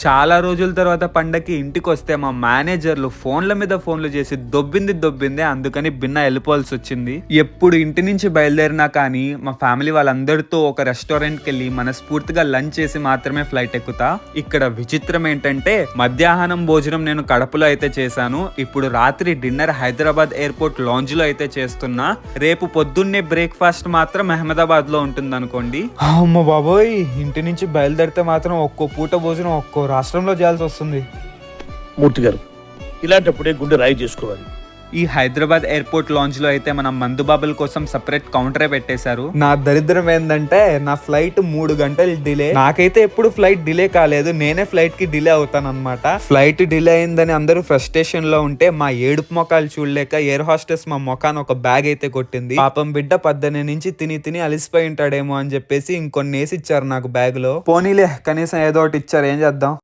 చాలా రోజుల తర్వాత పండక్కి ఇంటికొస్తే మా మేనేజర్లు ఫోన్ల మీద ఫోన్లు చేసి దొబ్బిందే అందుకని భిన్న వెళ్ళిపోవాల్సి వచ్చింది. ఎప్పుడు ఇంటి నుంచి బయలుదేరినా కానీ మా ఫ్యామిలీ వాళ్ళందరితో ఒక రెస్టారెంట్కి వెళ్ళి మనస్ఫూర్తిగా లంచ్ చేసి మాత్రమే ఫ్లైట్ ఎక్కుతా. ఇక్కడ విచిత్రం ఏంటంటే మధ్యాహ్నం భోజనం నేను కడపలో అయితే చేశాను, ఇప్పుడు రాత్రి డిన్నర్ హైదరాబాద్ ఎయిర్పోర్ట్ లాంజ్ లో అయితే చేస్తున్నా. రేపు పొద్దున్నే బ్రేక్ఫాస్ట్ మాత్రం అహ్మదాబాద్ లో ఉంటుంది అనుకోండి. అమ్మ బాబోయ్, ఇంటి నుంచి బయలుదేరితే మాత్రం ఒక్కో పూట భోజనం ఒక్కో రాష్ట్రంలో చేయాల్సి వస్తుంది. మూర్తి గారు, ఇలాంటప్పుడే గుండె రాయి చేసుకోవాలి. ఈ హైదరాబాద్ ఎయిర్పోర్ట్ లాంజ్ లో అయితే మన మందుబాబుల కోసం సెపరేట్ కౌంటరే పెట్టేశారు. నా దరిద్రం ఏంటంటే నా ఫ్లైట్ 3 గంటలు డిలే. నాకైతే ఎప్పుడు ఫ్లైట్ డిలే కాలేదు, నేనే ఫ్లైట్ కి డిలే అవుతాను అనమాట. ఫ్లైట్ డిలే అయిందని అందరూ ఫ్రస్ట్రేషన్ లో ఉంటే మా ఏడుపు మొఖాలు చూడలేక ఎయిర్ హాస్టెస్ మా మొఖాన్ని ఒక బ్యాగ్ అయితే కొట్టింది. పాపం బిడ్డ 18 నుంచి తిని అలిసిపోయి ఉంటాడేమో అని చెప్పేసి ఇంకొన్ని వేసి ఇచ్చారు నాకు బ్యాగ్ లో. పోనీలే, కనీసం ఏదో ఒకటి ఇచ్చారు, ఏం చేద్దాం.